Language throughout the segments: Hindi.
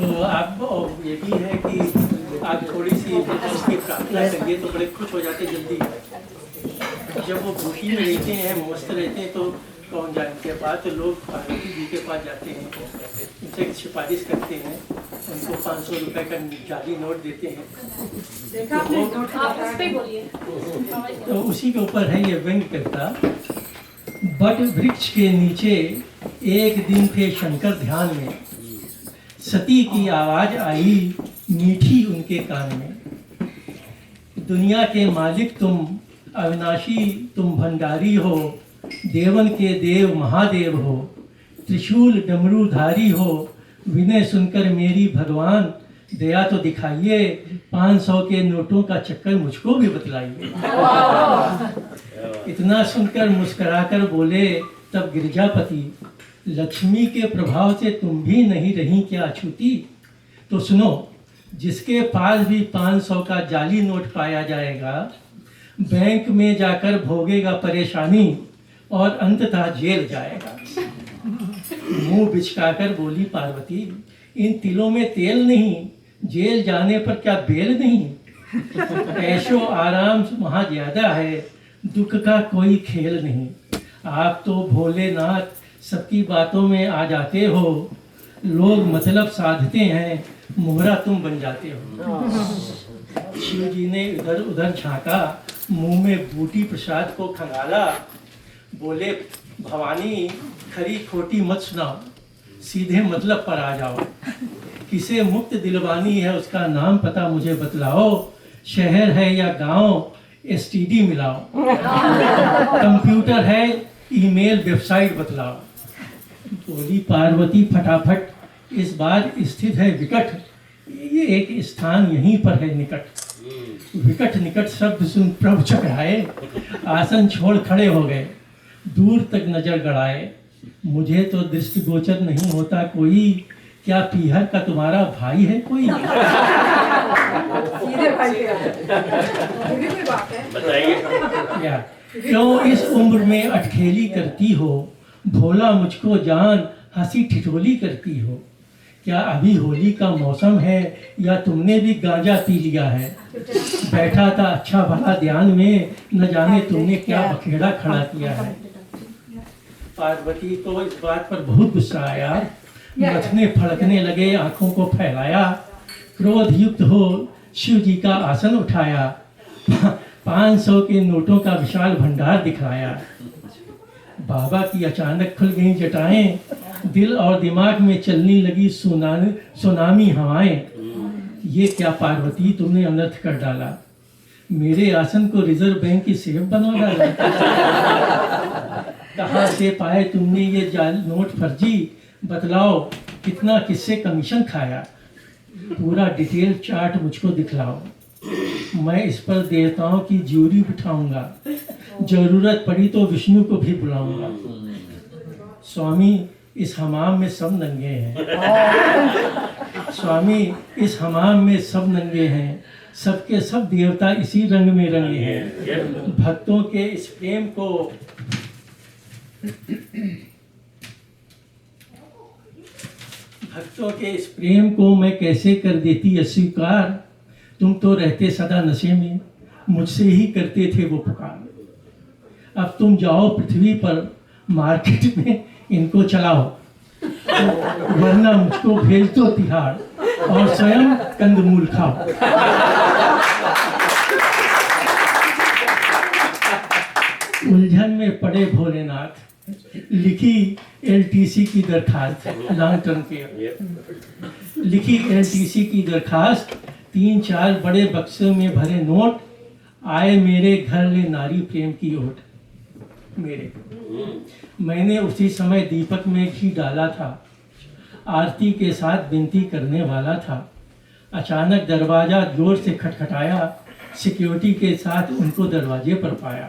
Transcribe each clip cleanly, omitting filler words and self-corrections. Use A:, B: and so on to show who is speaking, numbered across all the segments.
A: तो आप और ये भी है कि आप थोड़ी सी उसकी प्रार्थना करिए तो बड़े खुश हो जाते जल्दी। जब वो भूखी में रहते हैं, मस्त रहते हैं, तो कौन जानते पास, तो लोग पार्वती जी के पास जाते हैं, उनसे सिफारिश करते हैं, उनको 500 रुपये का जाली नोट देते हैं। तो उसी के ऊपर है ये व्यंग करता। बट वृक्ष के नीचे एक दिन थे शंकर ध्यान में, सती की आवाज आई मीठी उनके कान में। दुनिया के मालिक तुम, अविनाशी तुम भंडारी हो, देवन के देव महादेव हो, त्रिशूल डमरूधारी हो, विनय सुनकर मेरी भगवान दया तो दिखाइए, 500 के नोटों का चक्कर मुझको भी बतलाइए। इतना सुनकर मुस्कुराकर बोले तब गिरजापति, लक्ष्मी के प्रभाव से तुम भी नहीं रही क्या अछूती? तो सुनो, जिसके पास भी 500 का जाली नोट पाया जाएगा, बैंक में जाकर भोगेगा परेशानी और अंततः जेल जाएगा। मुंह बिचकाकर बोली पार्वती, इन तिलों में तेल नहीं, जेल जाने पर क्या बेल नहीं। ऐशो आराम वहाँ ज्यादा है, दुख का कोई खेल नहीं। आप तो भोलेनाथ सबकी बातों में आ जाते हो, लोग मतलब साधते हैं, मोहरा तुम बन जाते हो। शिव जी ने इधर उधर झांका, मुंह में बूटी प्रसाद को खंगाला, बोले भवानी खरी खोटी मत सुनाओ, सीधे मतलब पर आ जाओ। किसे मुक्त दिलवानी है उसका नाम पता मुझे बतलाओ, शहर है या गांव एसटीडी मिलाओ, कंप्यूटर है ईमेल वेबसाइट बतलाओ। बोली पार्वती फटाफट, इस बार स्थित है विकट, ये एक स्थान यहीं पर है निकट। विकट निकट शब्द सुन प्रभु चकराए, आसन छोड़ खड़े हो गए, दूर तक नजर गड़ाए। मुझे तो दृष्टिगोचर नहीं होता कोई, क्या पीहर का तुम्हारा भाई है कोई? क्या क्यों इस उम्र में अटखेली करती हो, भोला मुझको जान हंसी ठिठोली करती हो। क्या अभी होली का मौसम है या तुमने भी गांजा पी लिया है? बैठा था अच्छा भला ध्यान में, न जाने तुमने क्या बखेड़ा खड़ा किया है। पार्वती को इस बात पर बहुत गुस्सा आया, मथने फड़कने लगे, आंखों को फैलाया, क्रोध युक्त हो शिव जी का आसन उठाया, 500 के नोटों का विशाल भंडार दिखाया। बाबा की अचानक खुल गई जटाएं, दिल और दिमाग में चलने लगी सुनामी हवाएं। ये क्या पार्वती तुमने अनर्थ कर डाला, मेरे आसन को रिजर्व बैंक की सेफ बनवा डाला। कहाँ से पाए तुमने ये जाल नोट फर्जी, बतलाओ कितना किससे कमीशन खाया, पूरा डिटेल चार्ट मुझको दिखलाओ। मैं इस पर देवताओं की ज्यूरी बिठाऊंगा, जरूरत पड़ी तो विष्णु को भी बुलाऊंगा। स्वामी इस हमाम में सब नंगे हैं, स्वामी इस हमाम में सब नंगे हैं, सबके सब देवता इसी रंग में रंगे हैं। भक्तों के इस प्रेम को मैं कैसे कर देती अस्वीकार, तुम तो रहते सदा नशे में, मुझसे ही करते थे वो पुकार। अब तुम जाओ पृथ्वी पर मार्केट में इनको चलाओ, वरना मुझको भेज दो तिहाड़ और स्वयं कंदमूल खाओ। उलझन में पड़े भोलेनाथ, लिखी एलटीसी की दरखास्त, लॉन्ग टर्म के लिखी एलटीसी की दरखास्त, 3-4 बड़े बक्सों में भरे नोट, आए मेरे घर ले नारी प्रेम की ओट। मेरे मैंने उसी समय दीपक में घी डाला था, आरती के साथ विनती करने वाला था। अचानक दरवाजा जोर से खटखटाया, सिक्योरिटी के साथ उनको दरवाजे पर पाया।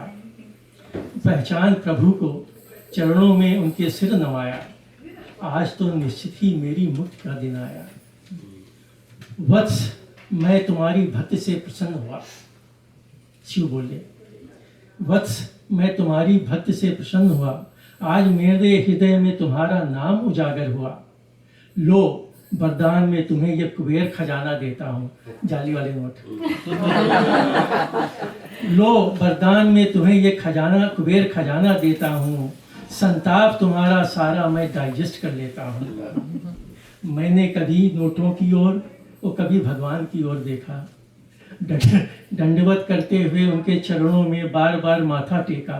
A: पहचान प्रभु को, चरणों में उनके सिर नवाया, आज तो निश्चित ही मेरी मुक्ति का दिन आया। वत्स मैं तुम्हारी भक्ति से प्रसन्न हुआ, शिव बोले। वत्स मैं तुम्हारी भक्ति से प्रसन्न हुआ, आज मेरे हृदय में तुम्हारा नाम उजागर हुआ। लो वरदान में तुम्हें ये कुबेर खजाना देता हूँ, जाली वाले नोट। लो वरदान में तुम्हें ये खजाना, कुबेर खजाना देता हूँ, संताप तुम्हारा सारा मैं डाइजेस्ट कर लेता हूँ। मैंने कभी नोटों की ओर और कभी भगवान की ओर देखा, दंडवत करते हुए उनके चरणों में बार बार माथा टेका।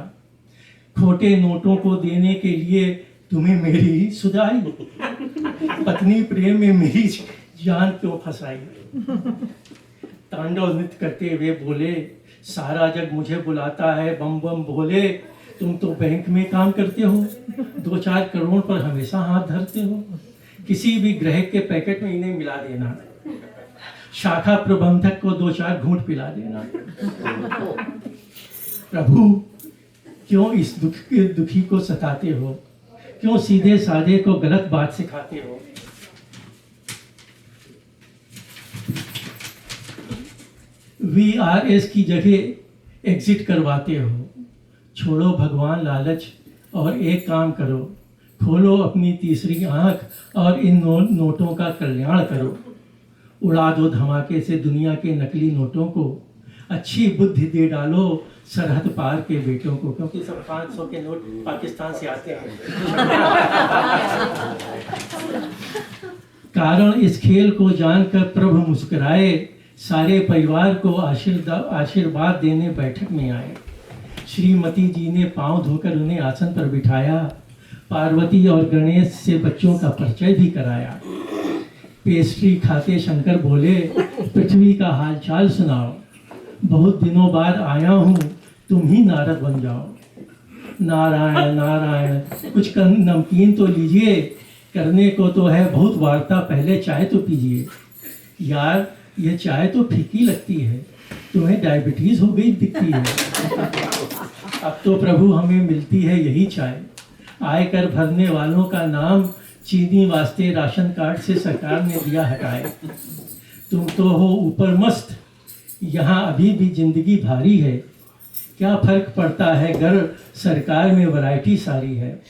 A: खोटे नोटों को देने के लिए तुम्हें मेरी ही सुधाई, पत्नी प्रेम में मेरी जान क्यों फंसाई। तांडव नृत्य करते हुए बोले, सारा जग मुझे बुलाता है बम बम भोले, तुम तो बैंक में काम करते हो, 2-4 करोड़ पर हमेशा हाथ धरते हो। किसी भी ग्राहक के पैकेट में इन्हें मिला देना, शाखा प्रबंधक को 2-4 घूंट पिला देना। प्रभु क्यों इस दुखी को सताते हो, क्यों सीधे साधे को गलत बात सिखाते हो। VRS की जगह एग्जिट करवाते हो। छोड़ो भगवान लालच और एक काम करो, खोलो अपनी तीसरी आंख और इन नोटों का कल्याण करो। उड़ा दो धमाके से दुनिया के नकली नोटों को, अच्छी बुद्धि दे डालो सरहद पार के बेटों को, क्योंकि सब 500 के नोट पाकिस्तान से आते हैं। कारण इस खेल को जानकर प्रभु मुस्कुराए, सारे परिवार को आशीर्वाद देने बैठक में आए। श्रीमती जी ने पांव धोकर उन्हें आसन पर बिठाया, पार्वती और गणेश से बच्चों का परिचय भी कराया। पेस्ट्री खाते शंकर बोले, पृथ्वी का हालचाल सुनाओ, बहुत दिनों बाद आया हूँ, तुम ही नारद बन जाओ। नारायण नारायण, कुछ नमकीन तो लीजिए, करने को तो है बहुत वार्ता, पहले चाय तो पीजिए। यार ये चाय तो फीकी लगती है, तुम्हें डायबिटीज हो गई दिखती है। अब तो प्रभु हमें मिलती है यही चाय, आयकर भरने वालों का नाम चीनी वास्ते राशन कार्ड से सरकार ने दिया हटाए। तुम तो हो ऊपर मस्त, यहाँ अभी भी जिंदगी भारी है, क्या फर्क पड़ता है घर सरकार में वैरायटी सारी है।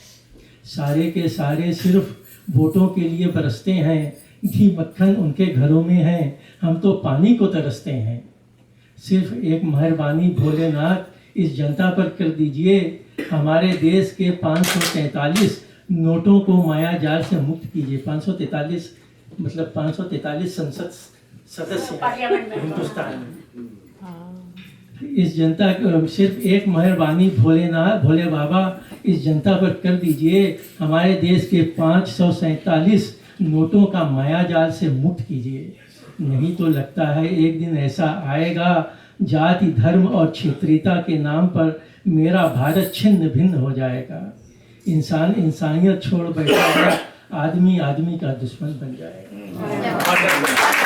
A: सारे के सारे सिर्फ वोटों के लिए बरसते हैं, घी मक्खन उनके घरों में है, हम तो पानी को तरसते हैं। सिर्फ एक मेहरबानी भोलेनाथ इस जनता पर कर दीजिए, हमारे देश के 543 नोटों को माया जाल से मुक्त कीजिए। 543 मतलब 543 संसद सदस्य हिंदुस्तान में। इस जनता सिर्फ एक मेहरबानी भोले बाबा इस जनता पर कर दीजिए, हमारे देश के 547 नोटों का माया जाल से मुक्त कीजिए। नहीं तो लगता है एक दिन ऐसा आएगा, जाति धर्म और क्षेत्रीयता के नाम पर मेरा भारत छिन्न भिन्न हो जाएगा। इंसान इंसानियत छोड़ बैठा है, आदमी आदमी का दुश्मन बन जाएगा।